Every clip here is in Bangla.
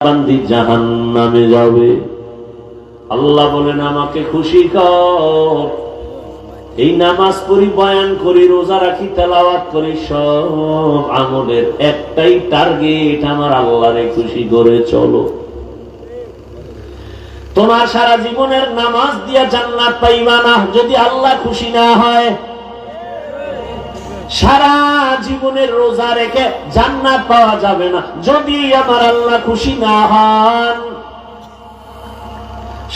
বান্দি জাহান্নামে যাবে। আল্লাহ বলেন আমাকে খুশি কর, এই নামাজ পড়ি, বয়ান করি, রোজা রাখি, তেলাওয়াত করি, সব আমলের একটাই টার্গেট, আমার আল্লাহরে খুশি করে চলো। তোমার সারা জীবনের নামাজ দিয়া জান্নাত পাইবা না যদি আল্লাহ খুশি না হয়। সারা জীবনের রোজা রেখে জান্নাত পাওয়া যাবে না যদি আমার আল্লাহ খুশি না হন।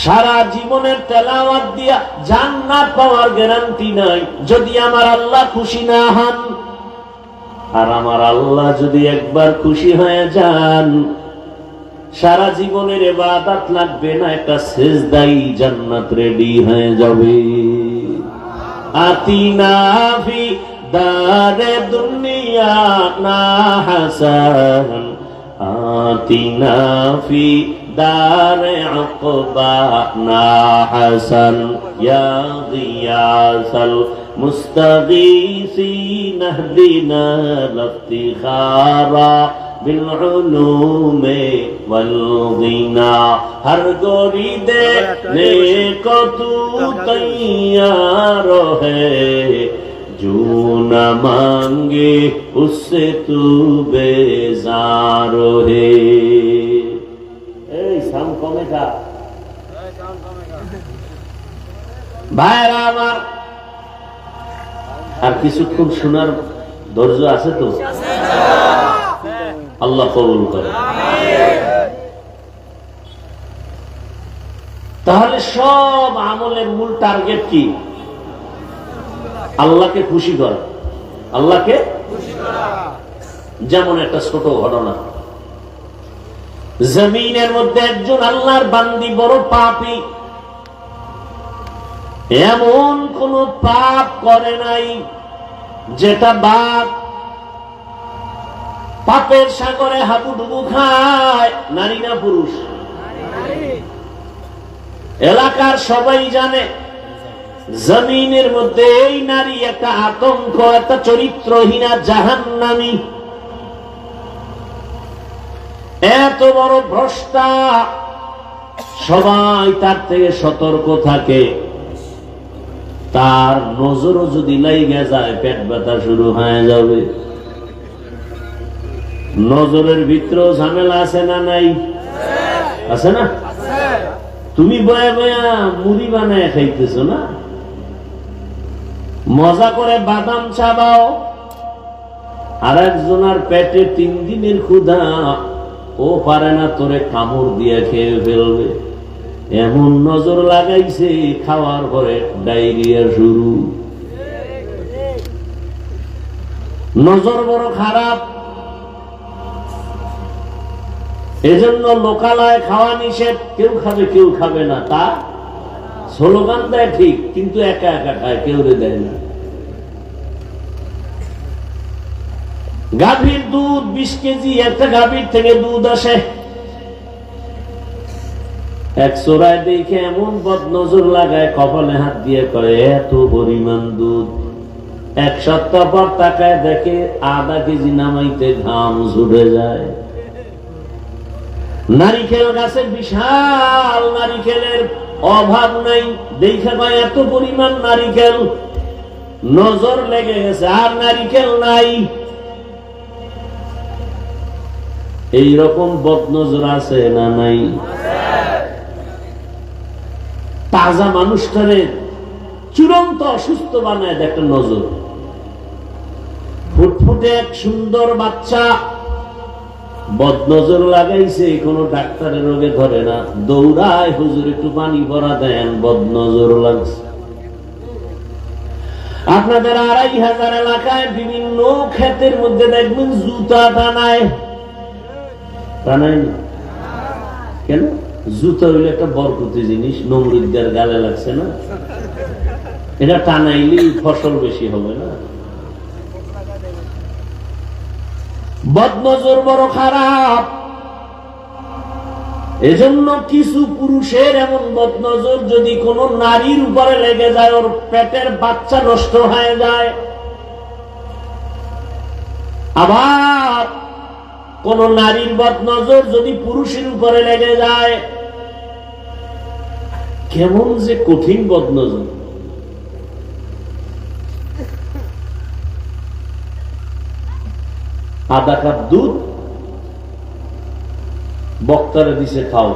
সারা জীবনের তেলাওয়াত দিয়া জান্নাত পাওয়ার গ্যারান্টি নাই যদি আমার আল্লাহ খুশি না হন। আর আমার আল্লাহ যদি একবার খুশি হয়ে যান, সারা জীবনের ইবাদত লাগবে না, একটা সিজদাই জান্নাত রেডি হয়ে যাবে। আতিনা ফি দারে দুনিয়া না হাসান, আতিনা ফি দারে উকবা না হাসান, ইয়া গিয়াসাল মুস্তাগীসিন ইহদিনা লিফতিখারা বিল উলুমে ওয়াল গিনা। হর গোরি দেনে কো তু তৈয়ার হ্যায়, जो न मांगे उससे तू बेजार है। साउंड कमेगा ভাইরা আমার, আর কিছুক্ষণ শোনার ধৈর্য আছে তো? আল্লাহ কবুল করে। তাহলে সব আমলের মূল টার্গেট কি? আল্লাহকে খুশি করা, আল্লাহকে খুশি করা। যেমন একটা ছোট ঘটনা, জমিনের মধ্যে একজন আল্লাহর বান্দি বড় পাপী, এমন কোন পাপ করে নাই যেটা বাপ পাপের সাগরে হাবুডুবু খায়। নারী না পুরুষ? এলাকার সবাই জানে জমিনের মধ্যে এই নারী একটা আতঙ্ক, একটা চরিত্রহীনা জাহান্নামী, এত বড় ভ্রষ্টা, সবাই তার থেকে সতর্ক থাকে। তার নজরও যদি লাইগা যায় পেট ব্যথা শুরু হয়ে যাবে। নজরের ভিতরেও ঝামেলা আছে না নাই? আছে না? তুমি বয়া বয়া মুড়ি বানায় খাইতেছ না, মজা করে বাদাম চাবাও, আর একজনের পেটে 3 দিনের ক্ষুধা, ও পারে না তোরে কামড় দিয়ে খেয়ে ফেলবে। এমন নজর লাগাইছে, খাওয়ার পরে ডায়রিয়া শুরু। নজর বড় খারাপ, এজন্য লোকালয় খাওয়া নিষেধ। কেউ খাবে কেউ খাবে না, তা স্লোগান দেয় ঠিক, কিন্তু একা একা খায়, কেউ দেয় না। গাভীর দুধ 20 কেজি, একটা গাভীর থেকে দুধ আসে। এক চোরায় দেখে এমন বদনজর লাগায়, কপালে হাত দিয়ে করে এত পরিমাণ দুধ। 1 সপ্তাহ পর তাকায় দেখে আধা কেজি নামাইতে ঘাম ঝরে যায়। নারিকেল গাছে বিশাল নারিকেলের অভাব নাই, দেখা পায় এত পরিমাণ নারিকেল, নজর লেগে গেছে, আর নারিকেল নাই। এইরকম বদনজর আছে না নাই? তাজা মানুষটারে চূড়ান্ত অসুস্থ বানায় একটা নজর। ফুটফুটে এক সুন্দর বাচ্চা, বদনজর লাগাইছে, কোন ডাক্তারের রোগে ধরে না, দৌড়ায়, হুজুর একটু পানি ভরা দেন, বদনজর লাগছে। আপনাদের 2500 এলাকায় বিভিন্ন ক্ষেতের মধ্যে দেখবেন জুতা টানায়। টানায় না কেন? জুতা হইলে একটা বরকতি জিনিস, নমরুদের গালে লাগছে না, এটা টানাইলে ফসল বেশি হবে না? বদনজর বড় খারাপ। এজন্য কিছু পুরুষের এমন বদনজর যদি কোন নারীর উপরে লেগে যায়, ওর পেটের বাচ্চা নষ্ট হয়ে যায়। আবার কোন নারীর বদনজর যদি পুরুষের উপরে লেগে যায়, কেমন যে কঠিন বদনজর। আধা কাপ দুধ বক্তারে দিছে খাও।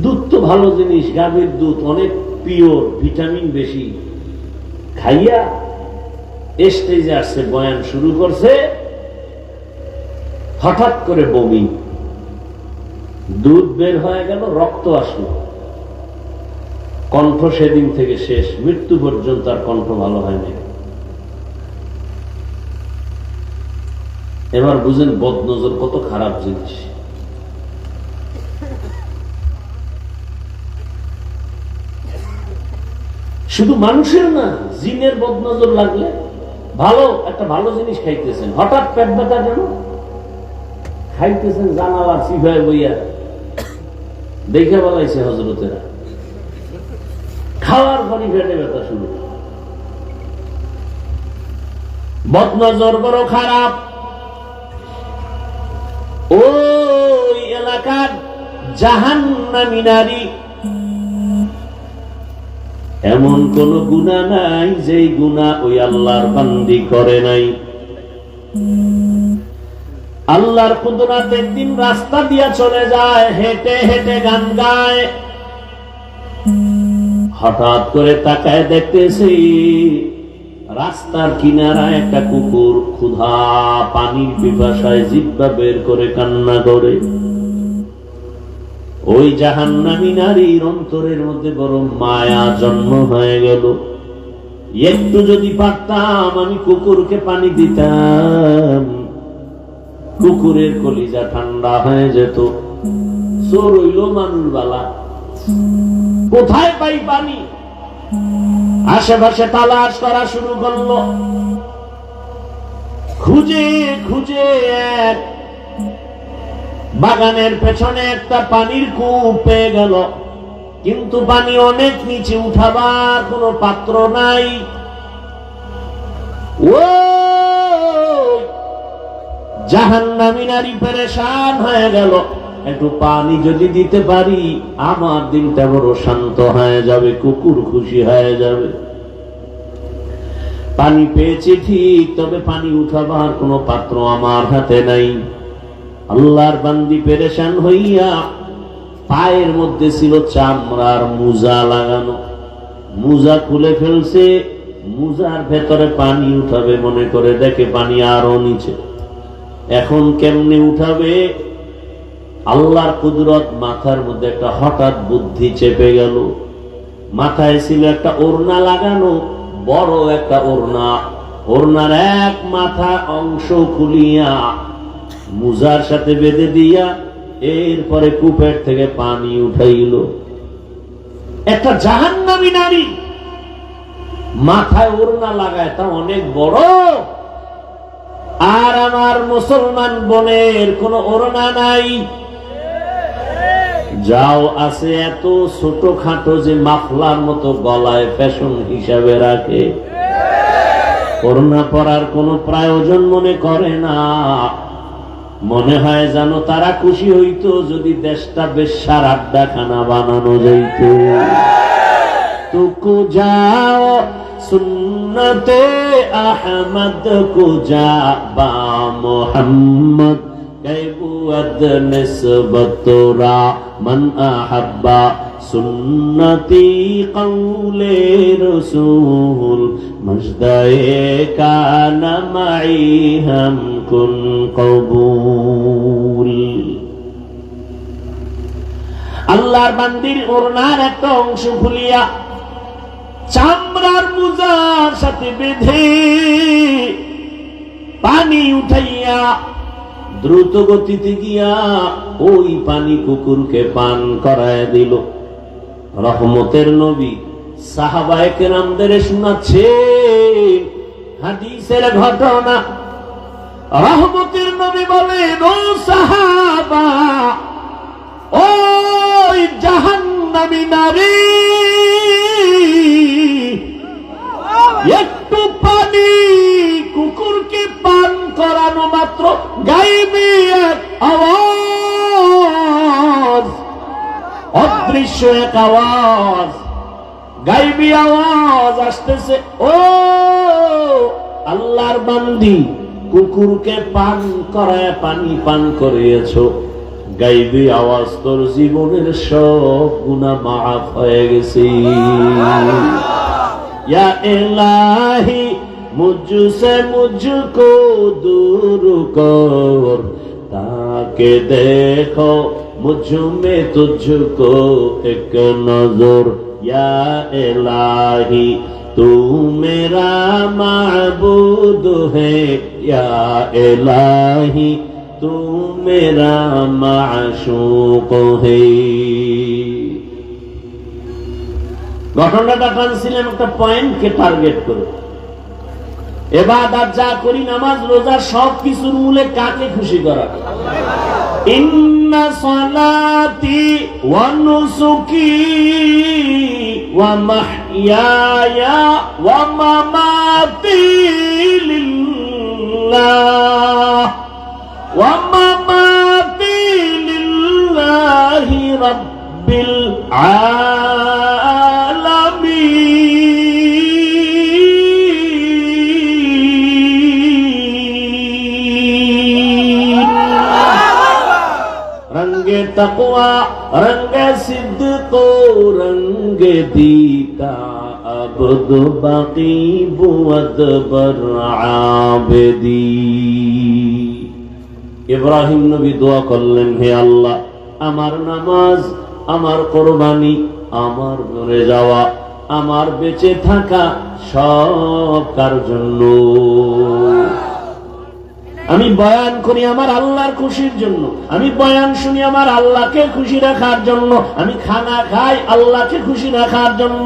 দুধ তো ভালো জিনিস, গাভীর দুধ অনেক পিওর, ভিটামিন বেশি। খাইয়া স্টেজে আসছে, বয়ান শুরু করছে, হঠাৎ করে বমি, দুধ বের হয়ে গেল, রক্ত আসলো, কণ্ঠ সেদিন থেকে শেষ, মৃত্যু পর্যন্ত আর কণ্ঠ ভালো হয়নি। এবার বুঝেন বদনজর কত খারাপ জিনিস। শুধু মানুষের না, জিনের বদনজর লাগলে, ভালো একটা ভালো জিনিস খাইতেছেন, হঠাৎ পেট ব্যথা কেন, খাইতেছেন জানালা সিভায় বইয়া, দেখে বলাইছে হজরতেরা, খাওয়ার পরই পেটে ব্যথা শুরু। বদনজর বড় খারাপ। ওই এলাকার জাহান্নামী নারী, এমন কোন গুনাহ নাই যেই গুনাহ ওই আল্লাহর বান্দি করে নাই। আল্লাহর কুদরত একদিন রাস্তা দিয়া চলে যায়, হেঁটে হেঁটে গান গায়, হঠাৎ করে তাকায় দেখতেছি রাস্তার কিনারায় একটা কুকুর ক্ষুধা পানির পিপাসায় জিহ্বা বের করে কান্না করে। ওই জাহান্নামী নারীর অন্তরের মধ্যে বড় মায়া জন্ম হয়ে গেল। একটু যদি পারতাম আমি কুকুরকে পানি দিতাম, কুকুরের কলিজা ঠান্ডা হয়ে যেত। চোর হইল মানুষ বালা, কোথায় পাই পানি, আশেপাশে তালাশ করা শুরু করলো, খুঁজে খুঁজে এক বাগানের পেছনে একটা পানির কূপ পেয়ে গেল, কিন্তু পানি অনেক নিচে, উঠাবার কোনো পাত্র নাই। ও জাহান্নামী নারী পেরেশান হয়ে গেল, একটু পানি যদি দিতে পারি আমার দিনটা বড় শান্ত হয়ে যাবে, কুকুর খুশি হয়ে যাবে। পানি পেয়েছি ঠিক, তবে পানি উঠাবার কোনো পাত্র আমার হাতে নাই। আল্লাহর বান্দি পেরেশান হইয়া, পায়ের মধ্যে ছিল চামড়ার মুজা লাগানো, মুজা খুলে ফেলছে, মুজার ভেতরে পানি উঠাবে মনে করে, দেখে পানি আরো নিচে। এখন কেমনে উঠাবে? আল্লাহর কুদরত, মাথার মধ্যে একটা হঠাৎ বুদ্ধি চেপে গেল। মাথায় ছিল একটা ওড়না লাগানো, বড় একটা ওড়না, ওড়নার এক মাথা অংশ খুলিয়া মুজার সাথে বেঁধে দিয়া এরপরে কূপের থেকে পানি উঠাইল। একটা জাহান্নামী নারী মাথায় ওড়না লাগায়, তা অনেক বড়, আর আমার মুসলমান বোনের কোন ওড়না নাই। যাও আছে এত ছোট খাটো যে মাফলার মতো গলায় ফ্যাশন হিসাবে রাখে, ওড়না পরার কোনো প্রয়োজন মনে করে না। মনে হয় যেন তারা খুশি হইতো যদি দেশটা বেশ্যার আড্ডাখানা বানানো যাইত। তুকু যাও সুন্নতে আহমদ কো যা বা মোহাম্মদ कैबुअद निस्बतुरा मन अहब्बा सुन्नती कौले रसूल मजदाए काना माई हम कुन कबूल। আল্লাহর বান্দির ওড়নার একটা অংশ খুলিয়া চামড়ার মুজার সাথে বেঁধে পানি উঠাইয়া দ্রুত গতিতে গিয়া ওই পানি কুকুরকে পান করায় দিল। রহমতের নবী সাহাবায়ে কেরামদের শোনাচ্ছে হাদিসের ঘটনা। রহমতের নবী বলেন, ও সাহাবা, ওই জাহান্নামী নারী একটু পানি কুকুরকে পান করানো অদৃশ্য এক আওয়াজ, গায়বী আওয়াজ আসতেছে, ও আল্লাহর বান্দি, কুকুরকে পান করায় পানি পান করিয়েছো, গায়বী আওয়াজ তোর জীবনের সব গুনাহ মাফ হয়ে গেছে। ইয়া ইলাহি মুঝসে মুঝকো দূর কর, তাকে দেখো মুঝ মে তুঝকো এক নজর। ইয়া ইলাহি तू मेरा माबूद है, या इलाही तू मेरा माशूक है। ঘটনাটা টানছিলাম একটা পয়েন্টকে টার্গেট করে। ইবাদত যা করি, নামাজ রোজা, সব কিছুর মূলে কাকে খুশি করা? ইন্না সালাতি ওয়া নুসুকি ওয়া মাহইয়ায়া ওয়া মামাতি লিল্লাহ ওয়া মামাতি লিল্লাহি রাব্বিল रंगे तकवा रंगे सिद्दको रंगे दीता अब्द बाकी बुअद बर आबदी। इब्राहिम नबी दुआ करलेन, हे अल्लाह আমার নামাজ, আমার কোরবানি, আমার মরে যাওয়া, আমার বেঁচে থাকা সব কার জন্য? আমি বয়ান করি আমার আল্লাহর খুশির জন্য, আমি বয়ান শুনি আমার আল্লাহকে খুশি রাখার জন্য, আমি খানা খাই আল্লাহকে খুশি রাখার জন্য।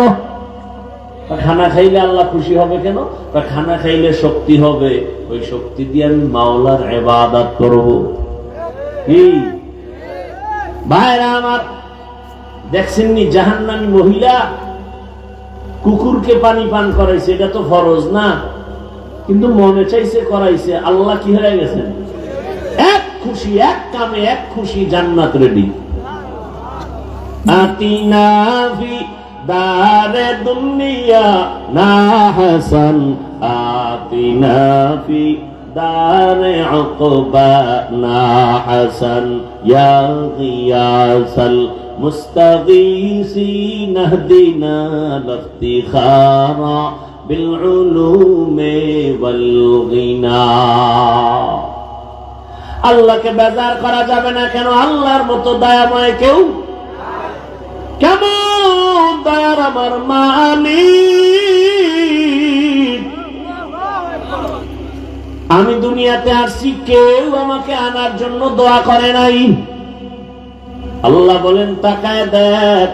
খানা খাইলে আল্লাহ খুশি হবে কেন? খানা খাইলে শক্তি হবে, ওই শক্তি দিয়ে আমি মাওলার ইবাদত করব। কি ভাইরা আমার, দেখছেননি জাহান্নামী মহিলা কুকুরকে পানি পান করাইছে, এটা তো ফরজ না, কিন্তু মনে চাইছে করাইছে, আল্লাহ কি হয়ে গেছেন? এক খুশি, এক কামে এক খুশি, জান্নাত রেডি। আতিনা ফি দারে দুনিয়া না হাসান, আতিনা ফি দারে উকবা না হাসান, ইয়া গিয়াসাল মুস্তাগীসিন ইহদিনা লিফতিখারা বিলউলুমি ওয়াল গিনা। আল্লাহকে বেজার করা যাবে না কেন? আল্লাহর মতো দয়াময় কেউ? কেমন দয়ার আমার মালিক! আমি দুনিয়াতে আসছি, কেউ আমাকে আনার জন্য দোয়া করে নাই। আল্লাহ বলেন, তাকায় দেখ,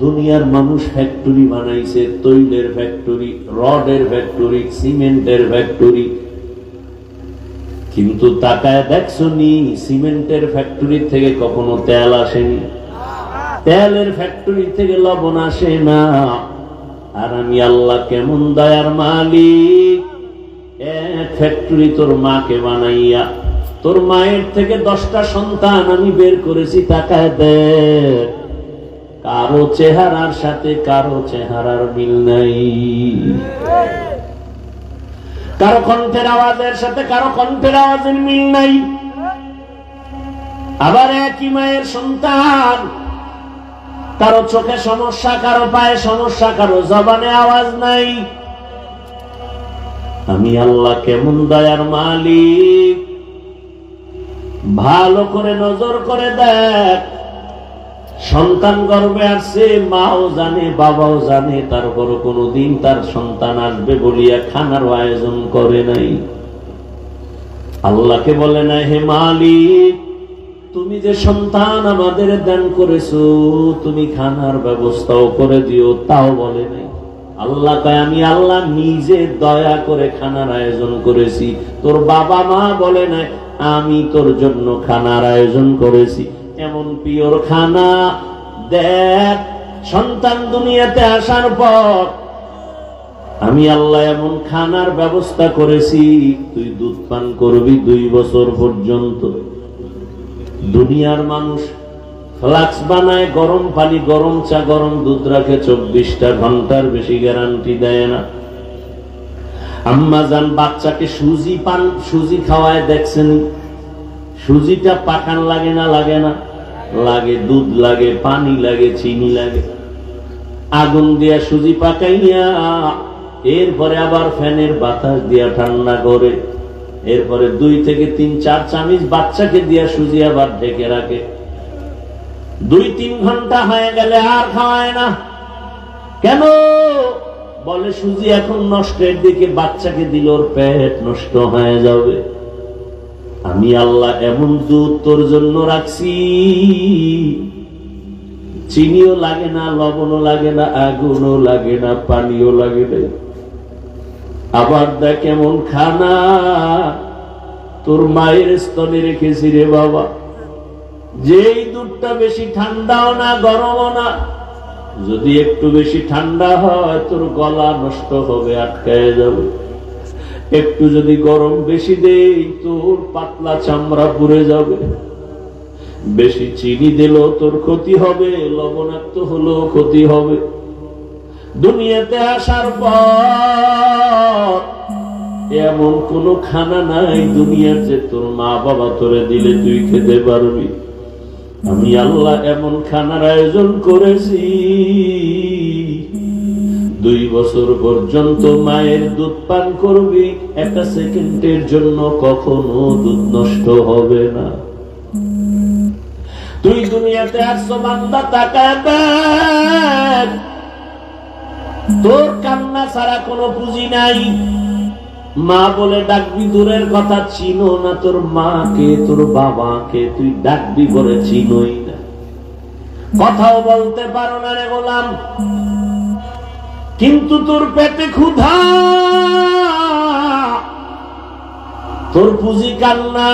দুনিয়ার মানুষ ফ্যাক্টরি বানাইছে, তৈলের ফ্যাক্টরি, রডের ফ্যাক্টরি, সিমেন্টের ফ্যাক্টরি, কিন্তু তাকায় দেখছো নি সিমেন্টের ফ্যাক্টরি থেকে কখনো তেল আসেনি, তেলের ফ্যাক্টরি থেকে লবণ আসে না। আর আমি আল্লাহ কেমন দয়ার মালিক! এক ফ্যাক্টরি তোর মাকে বানাইয়া, তোর মায়ের থেকে 10টা সন্তান আমি বের করেছি, তাকায় দেখ, কারো চেহারার সাথে কারো চেহারার মিল নাই, কারো কণ্ঠের আওয়াজের সাথে কারো কণ্ঠের আওয়াজের মিল নাই। আবার একই মায়ের সন্তান, কারো চোখে সমস্যা, কারো পায়ে সমস্যা, কারো জবানে আওয়াজ নাই। আমি আল্লাহ কেমন দয়ার মালিক! ভালো করে নজর করে দেখ, সন্তান গর্ভে আসছে, মাও জানে বাবাও জানে, তারপর কোনদিন তার সন্তান আসবে বলিয়া খানার আয়োজন করে নাই। আল্লাহকে বলে না, হে মালিক, তুমি যে সন্তান আমাদের দান করেছো, তুমি খানার ব্যবস্থাও করে দিও, তাও বলে নাই। আল্লাহ কয়, আমি আল্লাহ নিজে দয়া করে খানার আয়োজন করেছি। তোর বাবা মা বলে নাই, আমি তোর জন্য খানার আয়োজন করেছি। এমন পিওর খানা দেখ, সন্তান দুনিয়াতে আসার পর আমি আল্লাহ এমন খানার ব্যবস্থা করেছি, তুই দুধ পান করবি 2 বছর পর্যন্ত। দুনিয়ার মানুষ ফ্লাক্স বানায়, গরম পানি, গরম চা, গরম দুধ রাখে, 24টা ঘন্টার বেশি গ্যারান্টি দেয় না। আম্মা জান বাচ্চাকে সুজি খাওয়ায় দেখছেন? সুজিটা পাকান লাগে না? লাগে না? লাগে। দুধ লাগে, পানি লাগে, চিনি লাগে। আগুন দিয়া সুজি পাকাইয়া এরপরে আবার ফ্যানের বাতাস দিয়া ঠান্ডা করে, এরপরে 2 থেকে 3, 4 চামচ বাচ্চাকে দিয়া সুজি আবার ঢেকে রাখে। 2-3 ঘন্টা হয়ে গেলে আর খাওয়ায় না। কেন? বলে সুজি এখন নষ্টের দিকে, বাচ্চাকে দিল ওর পেট নষ্ট হয়ে যাবে। আমি আল্লাহ এমন দুধ তোর জন্য রাখছি, চিনিও লাগে না, লবণও লাগে না, আগুনও লাগে না, পানিও লাগে না। আবার দেখ এমন খানা তোর মায়ের স্তনে রেখেছি রে বাবা, যেই দুধটা বেশি ঠান্ডাও না গরমও না। যদি একটু বেশি ঠান্ডা হয় তোর গলা নষ্ট হবে, আটকায় যাবে। একটু যদি গরম বেশি দেই তোর পাতলা চামড়া পুড়ে যাবে। বেশি চিনি দিলেও তোর ক্ষতি হবে, লবণাক্ত হলেও ক্ষতি হবে। দুনিয়াতে আসার পর এমন কোন খানা নাই দুনিয়ার যে তোর মা বাবা তোরে দিলে তুই খেতে পারবি। আমি আল্লাহ এমন খানার আয়োজন করেছি, 2 বছর পর্যন্ত মায়ের দুধ পান করবি, 1 সেকেন্ডের জন্য কখনো দুধ নষ্ট হবে না। তুই দুনিয়াতে আসছো বান্দা, তাকায় দেখ, তোর কান্না ছাড়া কোনো পুঁজি নাই। মা বলে ডাকবি দূরের কথা, চিনো না তোর মাকে, তোর বাবাকে তুই ডাকবি করে চিনোই না। কথাও বলতে পারো না রে গোলাম, কিন্তু তোর পেটে ক্ষুধা, তোর পুঁজি কান্না।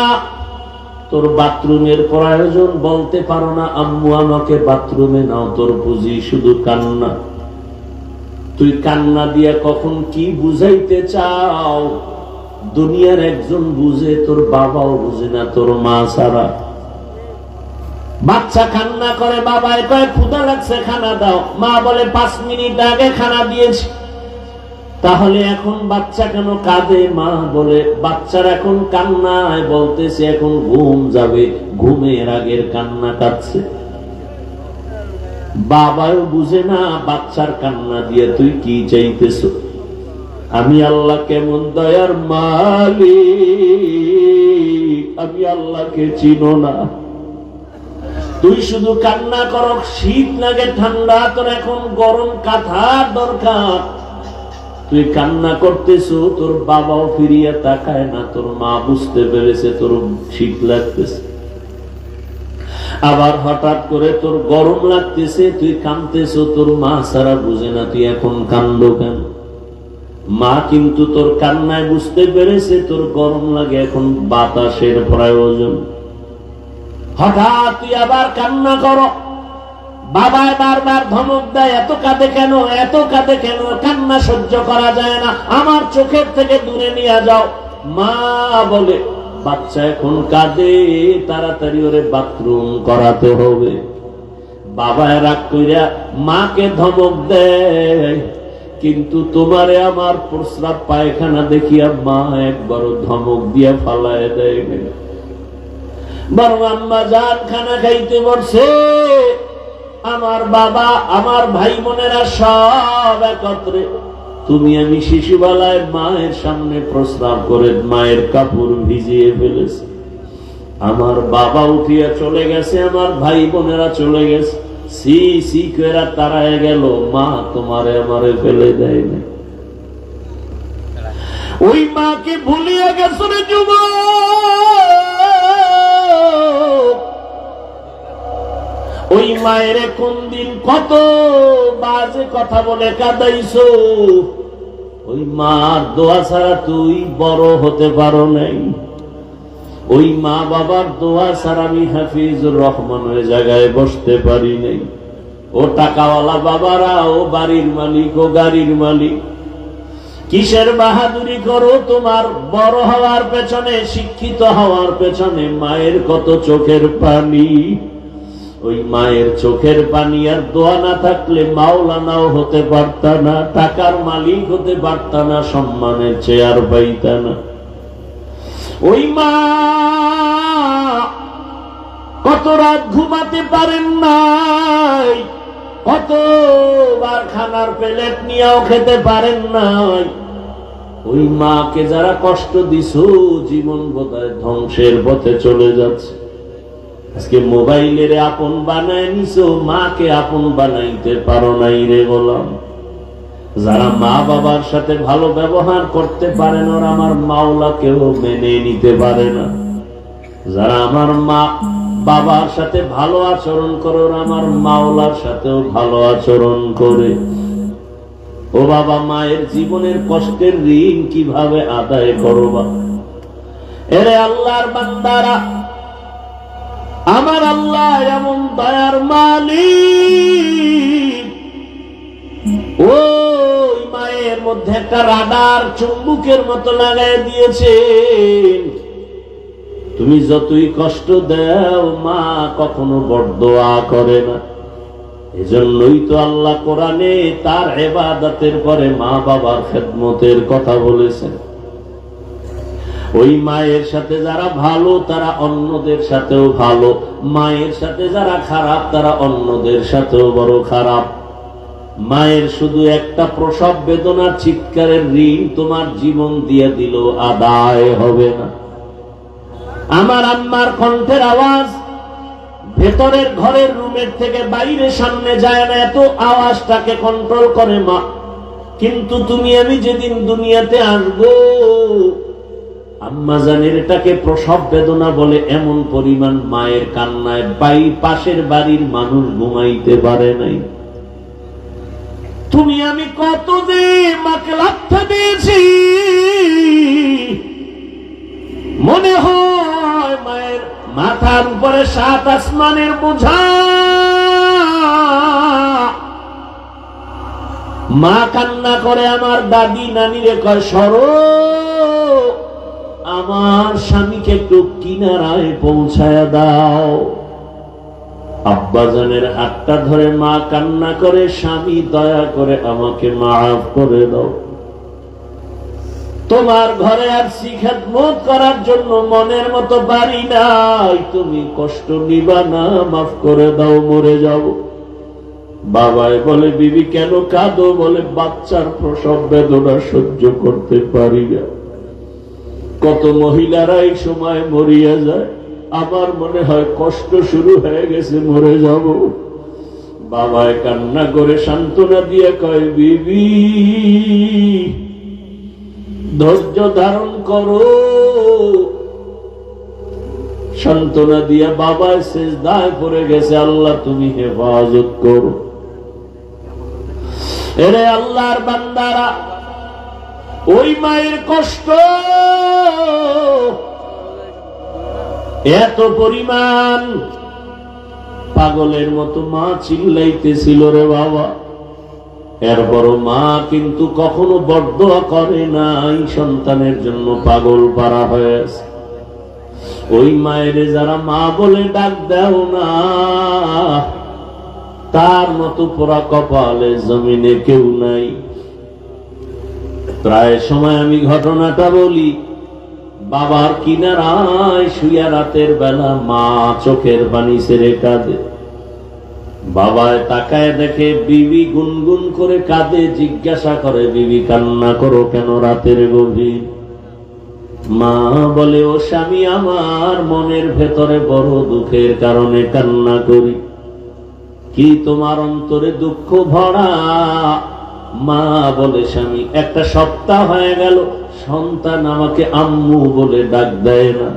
তোর বাথরুমের প্রয়োজন, বলতে পারো না আম্মু আমাকে বাথরুমে নাও, তোর পুঁজি শুধু কান্না। তুই কান্না দিয়া কখন কি বুঝাইতে চাও দুনিয়ার একজন বুঝে, তোর বাবাও বুঝে না, তোর মা ছাড়া। বাচ্চা কান্না করে, বাবায় কয় ক্ষুধা লাগছে খানা দাও, মা বলে 5 মিনিট আগে খানা দিয়েছি। তাহলে এখন বাচ্চা কেন কাঁদে? মা বলে বাচ্চার এখন কান্নায় বলতেছে এখন ঘুম যাবে, ঘুমের আগের কান্না কাঁদছে। বাবাও বুঝে না বাচ্চার কান্না দিয়ে তুই কি চাইতেছ। আমি আল্লাহ কেমন দয়ার মালিক, আমি আল্লাহকে চিনো না। তুই শুধু কান্না করো, শীত লাগে ঠান্ডা, তোর এখন গরম কাঁথার দরকার। তুই কান্না করতেছ, তোর বাবাও ফিরিয়ে তাকায় না, তোর মা বুঝতে পেরেছে তোর শীত লাগতেছে। আবার হঠাৎ করে তোর গরম লাগতেছে, তুই কাঁদতেছ, তোর মা সারা বুঝে না তুই এখন কান্দো কেন। মা কিন্তু তোর কান্নায় বুঝতে পেরেছে তোর গরম লাগে, এখন বাতাসের প্রয়োজন। হঠাৎ তুই আবার কান্না করো, বাবা বারবার ধমক দেয়, এত কাঁদে কেন, এত কাঁদে কেন, কান্না সহ্য করা যায় না, আমার চোখের থেকে দূরে নিয়ে যাও। মা বলে বাচ্চা এখন কাঁদে, তাড়াতাড়ি ওরে বাথরুম করাতে হবে। বাবা রাগ কইরা মাকে ধমক দেয়, কিন্তু তোমারে আমার প্রস্রাব পায়খানা দেখিয়া মা একবারও ধমক দিয়া ফালায় দেয় না। বরং আম্মা জান খানা খাইতে বসে, আমার বাবা আমার ভাই বোনেরা সব একত্রে, তুমি আমি শিশুবেলায় মায়ের সামনে প্রস্রাব করে মায়ের কাপড় ভিজিয়ে ফেলেছি। আমার বাবা উঠিয়া চলে গেছে, আমার ভাই বোনেরা চলে গেছে, সি সি করে তারায় গেল, মা তোমারে আমারে ফেলে দেয় না। ওই মাকে ভুলিয়ে গেছে রে যুবক, ওই মায়ের কোন দিন কত বাজে কথা বলে কাঁদাইছো। ওই মার দোয়া ছাড়া তুই বড় হতে পারো নাই। ওই মা বাবার দোয়া ছাড়া আমি হাফিজুর রহমান ওই জায়গায় বসতে পারি নাই। ও টাকাওয়ালা বাবারা, ও বাড়ির মালিক, ও গাড়ির মালিক, কিসের বাহাদুরি করো তোমার বড় হওয়ার পেছনে, শিক্ষিত হওয়ার পেছনে মায়ের কত চোখের পানি। ওই মায়ের চোখের পানি আর দোয়া না থাকলে মাওলানাও হতে পারতা না, টাকার মালিক হতে পারতা না, সম্মানের চেয়ার পাইতা না। ওই মা কত রাত ঘুমাতে পারেন নাই, কতবার খানার প্লেট নিয়েও খেতে পারেন নাই। ওই মাকে যারা কষ্ট দিছো, জীবন বোধহয় ধ্বংসের পথে চলে যাচ্ছে। আজকে মোবাইলের আপন বানায় নিছো, মাকে আপন বানাইতে পারো নাই রে গোলাম। যারা মা বাবার সাথে ভালো ব্যবহার করতে পারে না, ওরা আমার মাওলাকেও মেনে নিতে পারে না। যারা আমার মা বাবার সাথে ভালো আচরণ করে, ওরা আমার মাওলার সাথেও ভালো আচরণ করে। ও বাবা, মায়ের জীবনের কষ্টের ঋণ কিভাবে আদায় করবা? এরে আল্লাহর বান্দারা, আমার আল্লাহ এমন দয়ার মালিক, ওই মায়ের মধ্যে একটা রাডার চুম্বুকের মতো লাগাই দিয়েছেন। তুমি যতই কষ্ট দাও, মা কখনো বরদোয়া করে না। এজন্যই তো আল্লাহ কোরআনে তার ইবাদতের পরে মা বাবার খেদমতের কথা বলেছেন। ওই মায়ের সাথে যারা ভালো, তারা অন্যদের সাথেও ভালো। মায়ের সাথে যারা খারাপ, তারা অন্যদের সাথেও বড় খারাপ। মায়ের শুধু একটা প্রসব বেদনার চিৎকারের ঋণ তোমার জীবন দিয়ে দিল আদায় হবে না। আমার আম্মার কণ্ঠের আওয়াজ ভেতরের ঘরের রুমের থেকে বাইরে সামনে যায় না, এত আওয়াজটাকে কন্ট্রোল করে মা। কিন্তু তুমি আমি যেদিন দুনিয়াতে আসবো, আম্মা জানের এটাকে প্রসব বেদনা বলে। এমন পরিমাণ মায়ের কান্নায় পাশের বাড়ির মানুষ ঘুমাইতে পারে নাই। তুমি আমি কত যে মাকে লাথা দিয়েছি, মনে হয় মায়ের মাথার উপরে 7 আসমানের বোঝা। মা কান্না করে আমার দাদি নানিরে কয়, সরো, আমার স্বামীকে একটু কিনারায় পৌঁছায় দাও। আব্বাজানের হাতটা ধরে মা কান্না করে, স্বামী দয়া করে আমাকে মাফ করে দাও। তোমার ঘরে আর খেদমত করার জন্য মনের মতো পারি নাই, তুমি কষ্ট নিবা না, মাফ করে দাও, মরে যাব। বাবাই বলে, বিবি কেন কাঁদো? বলে, বাচ্চার প্রসব বেদনা সহ্য করতে পারি না। কত মহিলারা এই সময় মরিয়া যায়, আমার মনে হয় কষ্ট শুরু হয়ে গেছে, মরে যাব। বাবায় কান্না করে সান্ত্বনা দিয়ে কয়, বিবি ধৈর্য ধারণ করো। সান্ত্বনা দিয়ে বাবায় সিজদায় পড়ে গেছে, আল্লাহ তুমি হেফাজত করো। এরে আল্লাহর বান্দারা, ওই মায়ের কষ্ট এত পরিমাণ, পাগলের মতো মা চিল্লাইতেছিল রে বাবা। এরপরও মা কিন্তু কখনো বরদোয়া করে নাই, সন্তানের জন্য পাগল পারা হয়েছে। ওই মায়ের যারা মা বলে ডাক দাও না, তার মতো পোড়া কপালে জমিনে কেউ নাই। প্রায় সময় আমি ঘটনাটা বলি, বাবার কিনারায় শুয়া রাতের বেলা মা চোখের পানি ছেড়ে কাঁদে। বাবায় তাকায় দেখে বিবি গুনগুন করে কাঁদে। জিজ্ঞাসা করে, বিবি কান্না করো কেন রাতের গভীর? মা বলে, ও স্বামী, আমার মনের ভেতরে বড় দুঃখের কারণে কান্না করি। কি তোমার অন্তরে দুঃখ ভরা? মা বলে, স্বামী, একটা সপ্তাহ হয়ে গেল সন্তান আমাকে আম্মু বলে ডাক দেয় না।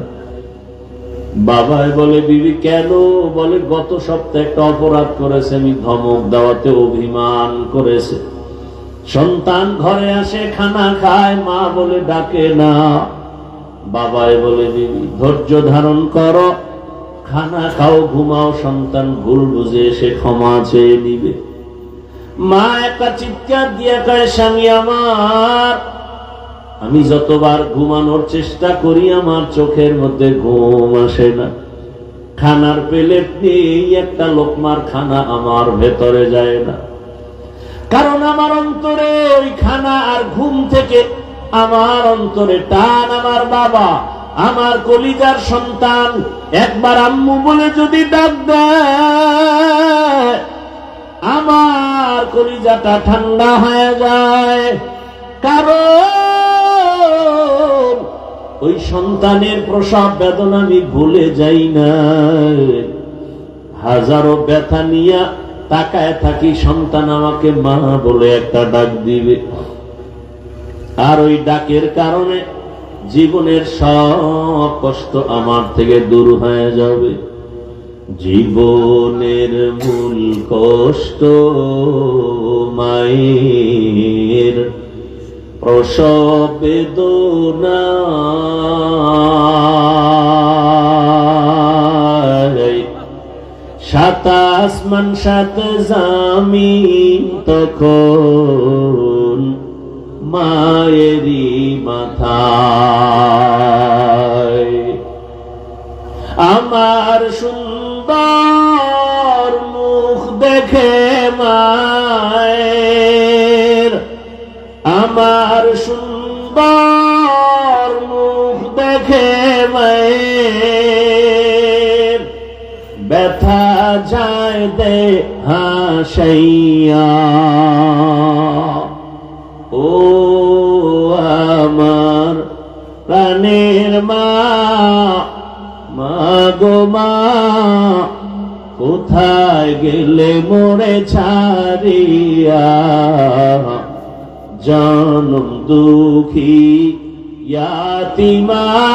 বাবাই বলে, বিবি কেন? বলে, গত সপ্তাহে একটা অপরাধ করেছে, আমি ধমক দেওয়াতে অভিমান করেছে। সন্তান ঘরে আসে, খানা খায়, মা বলে ডাকে না। বাবাই বলে, বিবি ধৈর্য ধারণ করো, খানা খাও, ঘুমাও, সন্তান ভুল বুঝে এসে ক্ষমা চেয়ে নিবে। মা একটা চিৎকার দিয়ে কয়, স্বামী আমার, আমি যতবার ঘুমানোর চেষ্টা করি আমার চোখের মধ্যে ঘুম আসে না। খানার প্লেট নিয়ে একটা লোকমার খানা আমার ভেতরে যায় না, কারণ আমার অন্তরে ওই খানা আর ঘুম থেকে আমার অন্তরে টান আমার বাবা, আমার কলিজার সন্তান একবার আম্মু বলে যদি ডাক দেয় আমার কলিজাটা ঠান্ডা হয়ে যায়। কারণ ওই সন্তানের প্রসব বেদনা আমি ভুলে যাই না। হাজারো ব্যথা নিয়া তাকায় থাকি, সন্তান আমাকে মা বলে একটা ডাক দিবে, আর ওই ডাকের কারণে জীবনের সব কষ্ট আমার থেকে দূর হয়ে যাবে। জীবনের মূল কষ্ট মায়ের প্রসব বেদনা, সাত আসমান সাত জামিন তখন মায়েরই মাথায়। আমার সুন্দর মুখ দেখে মায়ের, আমার সুন্দর মুখ দেখে মায়ের ব্যথা যায় দে হাসাইয়া। ও আমার প্রাণের মা, মা গো মা, কোথায় গেলে মোরে ছাড়িয়া? জনম দুঃখী ইয়াতীম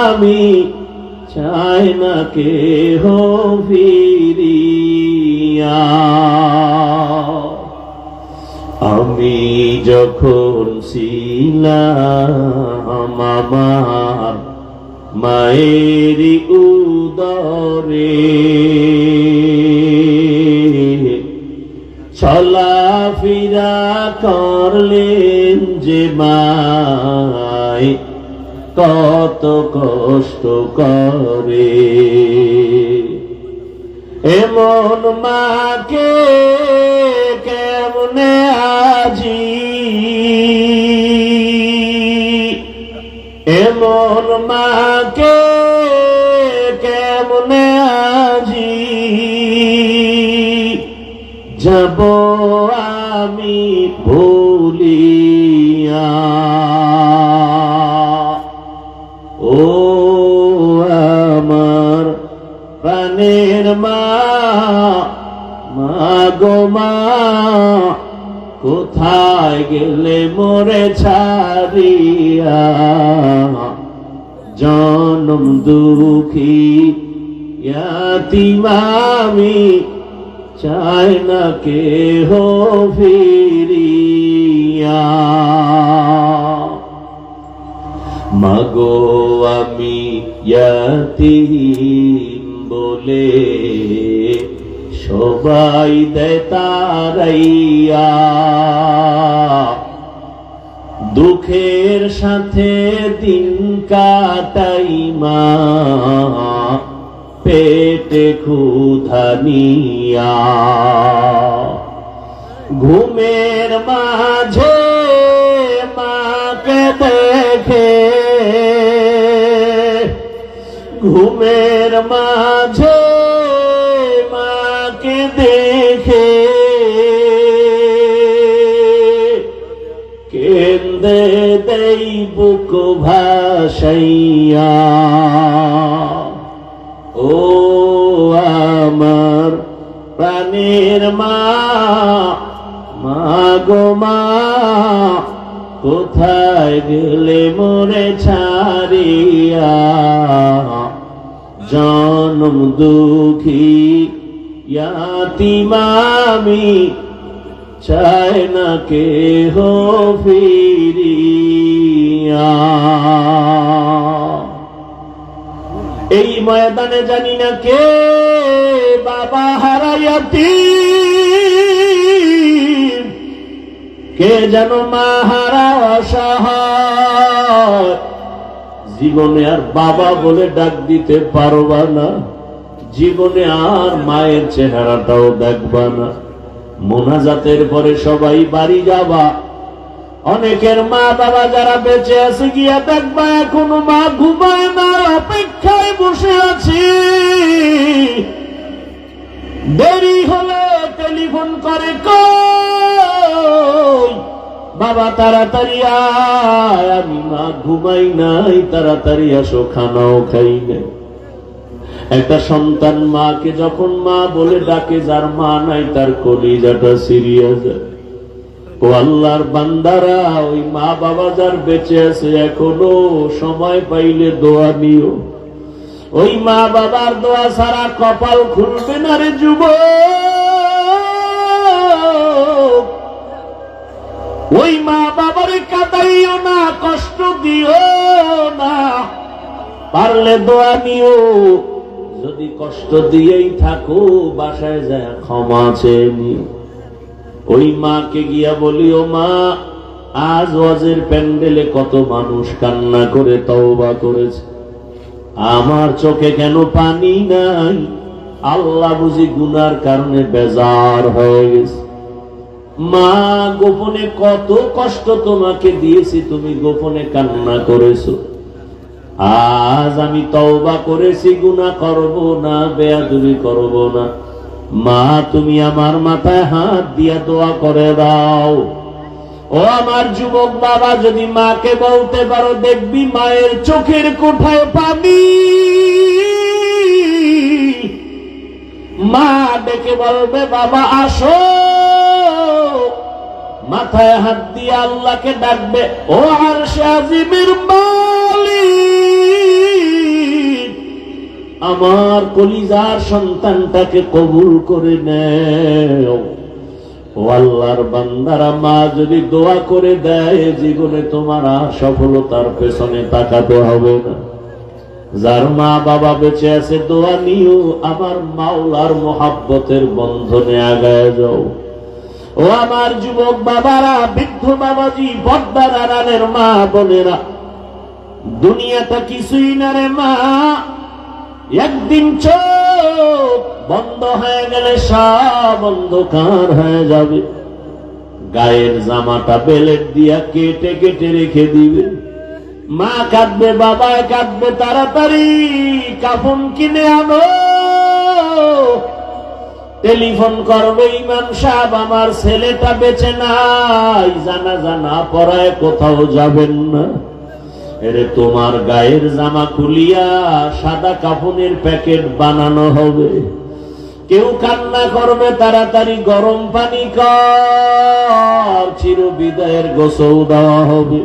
আমি, চাই না কেহ ফিরিয়া। আমি যখন ছিলাম আমার মায়েরই উদরে, চলাফেরা করলেন যে মায় কত কষ্ট করে। এমন মাকে কেমনে আজি, এমন মাকে কেমনে আজি যাব আমি ভুলিয়া। ও আমার প্রাণের মা, মা গো মা, কোথায় গেলে মোরে ছাড়িয়া? জনম দুঃখী ইয়াতীম আমি, চাই না কেহ ফিরিয়া। মাগো আমি ইয়াতীম বলে সবাই দেয় তারাইয়া, দুঃখের সাথে দিন কাটাই মা, পেটে ক্ষুধা নিয়া। ঘুমের মাঝে মাকে দেখে, ঘুমের মাঝে মাকে দেখে কেন্দে দেই বুক ভাসাইয়া। ও আমার প্রাণের মা, মা গো মা, কোথায় গেলে মোরে ছাড়িয়া? জনম দুঃখী ইয়াতীম আমি, চাই না কেহ ফিরিয়া। এই ময়দানে জানি না কে বাবা হারায়াতীম, কে যেন মা হারা অসহায়। জীবনে আর বাবা বলে ডাক দিতে পারবা না, জীবনে আর মায়ের চেহারাটাও দেখবা না। মোনাজাতের পরে সবাই বাড়ি যাবা। অনেকের মা বাবা যারা বেঁচে আছে গিয়া দেখবা এখনো মা ঘুমায় না, অপেক্ষায় বসে আছি। দেরি হলে টেলিফোন করে, কই বাবা তাড়াতাড়ি আয়, আমি মা ঘুমাই নাই, তাড়াতাড়ি আসো, খানাও খাই নাই। একটা সন্তান মাকে যখন মা বলে ডাকে, যার মা নাই তার কলিজাটা সিরিয়া যায়। ও আল্লাহর বান্দারা, ওই মা বাবা যার বেঁচে আছে এখনো সময় পাইলে দোয়া নিও। ওই মা বাবার দোয়া ছাড়া কপাল খুলবে না রে যুবক। ওই মা বাবারে কাঁদাইও না, কষ্ট দিও না, পারলে দোয়া নিও। যদি কষ্ট দিয়েই থাকো, বাসায় যায় ক্ষমা চেয়ে নিও। ওই মাকে গিয়া বলিও, মা আজ ওয়াজের প্যান্ডেলে কত মানুষ কান্না করে তওবা করেছে, আমার চোখে কেন পানি নাই? আল্লাহ বুঝি গুনার কারণে বেজার হয়ে গেছে। মা গোপনে কত কষ্ট তোমাকে দিয়েছি, তুমি গোপনে কান্না করেছো। আজ আমি তওবা করেছি, গুনাহ করব না, বেয়াদবি করব না। মা তুমি আমার মাথায় হাত দিয়া দোয়া করে দাও। ও আমার যুবক বাবা, যদি মাকে বলতে পারো, দেখবি মায়ের চোখের কোঠায় পানি। মা ডেকে বলবে, বাবা আসো। মাথায় হাত দিয়ে আল্লাহকে ডাকবে, ও আরশে আজিমের মালিক, আমার কলিজার সন্তানটাকে কবুল করে নেও। ও আল্লাহর বান্দারা, মা যদি দোয়া করে দেয়, জীবনে তোমার আর সফলতার পেছনে তাকাতে হবে না। যার মা বাবা বেঁচে আছে, দোয়া নিও, আমার মাওলার মোহাব্বতের বন্ধনে আগায় যাও। ও আমার যুবক বাবারা, বৃদ্ধ বাবাজি, পর্দার আড়ালের মা বোনেরা, দুনিয়াটা কিছুই না রে মা। একদিন চোখ বন্ধ হয়ে গেলে সব অন্ধকার হয়ে যাবে। গায়ের জামাটা বেলেট দিয়া কেটে কেটে রেখে দিবে। মা কাঁদবে, বাবা কাঁদবে, তাড়াতাড়ি কাফন কিনে আনো। টেলিফোন করবে, ইমাম সাহেব আমার ছেলেটা বেঁচে নাই, জানাজা না পড়ায় কোথাও যাবেন না। এরে তোমার গায়ের জামা খুলিয়া সাদা কাফনের প্যাকেট বানানো হবে। কেউ কান্না করবে, তাড়াতাড়ি গরম পানি কর, চির বিদায়ের গোসল দেওয়া হবে।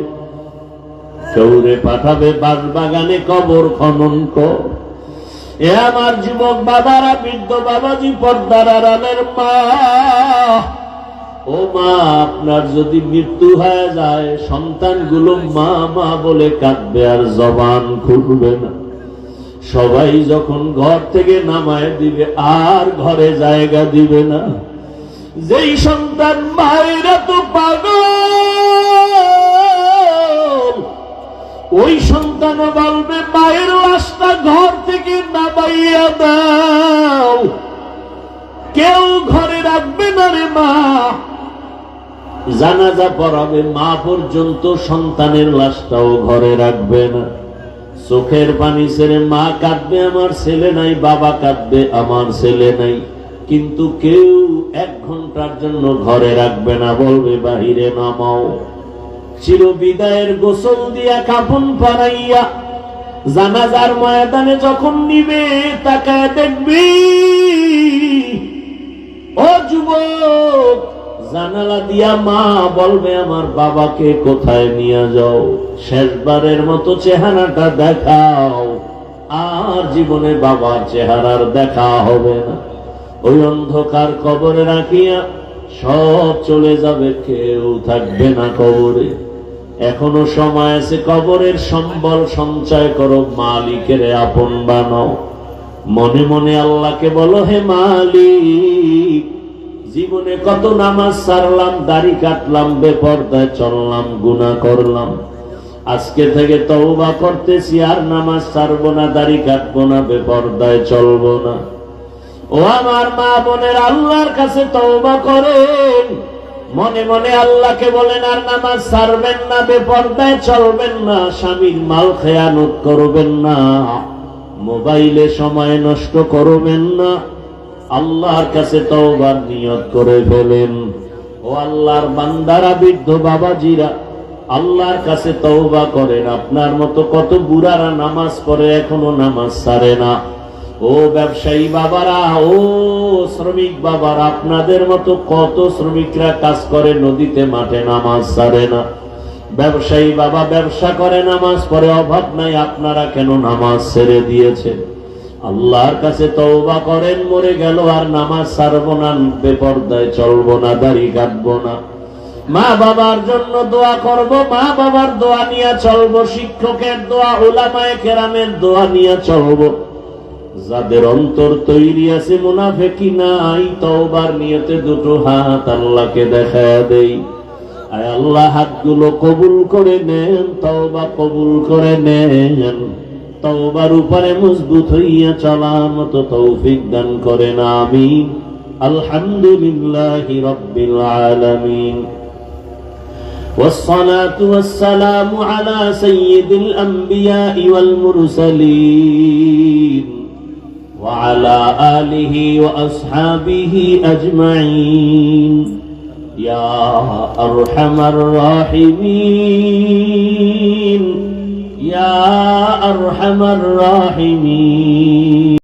কেউরে পাঠাবে বাগানে কবর খনন কর। এ আমার যুবক বাবারা, বৃদ্ধ বাবাজি, পর্দার আড়ালের মা, ও মা, আপনার যদি মৃত্যু হয়ে যায়, সন্তানগুলো মা মা বলে কাঁদবে, আর জবান খুলবে না। সবাই যখন ঘর থেকে নামায় দিবে, আর ঘরে জায়গা দিবে না। যেই সন্তান মায়ের তো পাগল, ওই সন্তানও বলবে, মায়ের লাশটা ঘর থেকে নামাইয়া দাও। কেউ ঘরে রাখবে না রে মা। জানাজা পড়াবে, মা পর্যন্ত সন্তানের লাশটাও ঘরে রাখবে না। চোখের পানি ছেড়ে মা কাঁদবে, আমার ছেলে নাই, বাবা কাঁদবে, আমার ছেলে নাই, কিন্তু কেউ 1 ঘন্টার জন্য ঘরে রাখবে না, বলবে বাহিরে নামাও। চির বিদায়ের গোসল দিয়া কাফন পরাইয়া জানাজার ময়দানে যখন নিবে, তাকায় দেখবি ও যুবক, জানালা দিয়া মা বলবে, আমার বাবাকে কোথায় নিয়ে যাও, শেষবারের মতো চেহারাটা দেখাও। আর জীবনে বাবার চেহারার দেখা হবে না। ওই অন্ধকার কবরে রাখিয়া সব চলে যাবে, কেউ থাকবে না কবরে। এখনো সময় আছে, কবরের সম্বল সঞ্চয় করো, মালিকের আপন বানাও। মনে মনে আল্লাহকে বলো, হে মালিক, জীবনে কত নামাজ ছাড়লাম, দাড়ি কাটলাম, বেপরদায় চললাম, গুনাহ করলাম। আজকে থেকে তওবা করতেছি, আর নামাজ ছাড়বো না, দাড়ি কাটবো না, বেপরদায় চলবো না। ও আমার মা বোনের, আল্লাহর কাছে তওবা করেন। মনে মনে আল্লাহকে বলেন, আর নামাজ ছাড়বেন না, বেপরদায় চলবেন না, স্বামীর মাল খেয়ানত করবেন না, মোবাইলে সময় নষ্ট করবেন না। আল্লাহর কাছে তওবার নিয়ত করে ফেলেন। ও আল্লাহর বান্দারা, বৃদ্ধ বাবাজিরা, আল্লাহর কাছে তওবা করেন। আপনার মতো কত বুড়ারা নামাজ পড়ে এখনো নামাজ ছাড়ে না। ও ব্যবসায়ী বাবারা, ও শ্রমিক বাবারা, আপনাদের মতো কত শ্রমিকরা কাজ করে নদীতে মাঠে, নামাজ ছাড়ে না। ব্যবসায়ী বাবা ব্যবসা করে, নামাজ পড়ে, অভাব নাই, আপনারা কেন নামাজ ছেড়ে দিয়েছেন? আল্লাহর কাছে তওবা করেন। মরে গেল আর নামাজ ছাড়বো না, বেপরদায় চলবো না, দাড়ি কাটবো না। মা বাবার জন্য দোয়া করব, মা বাবার দোয়া নিয়ে চলবো, শিক্ষকের দোয়া, উলামায়ে কেরামের দোয়া নিয়ে চলবো। যাদের অন্তর তৈরি আছে, মুনাফিকি নাই, তওবার নিয়তে দুটো হাত আল্লাহকে দেখায়া দেই। আয় আল্লাহ, হাতগুলো কবুল করে নেন, তওবা কবুল করে নেন। তওবার উপরে মজবুত হইয়া চলার মতো তৌফিক দান করেন, আমিন। আলহামদুলিল্লাহি রাব্বিল আলামিন। والصلاة والسلام على سيد الأنبياء والمرسلين وعلى آله وأصحابه أجمعين يا أرحم الراحمين يا أرحم الراحمين.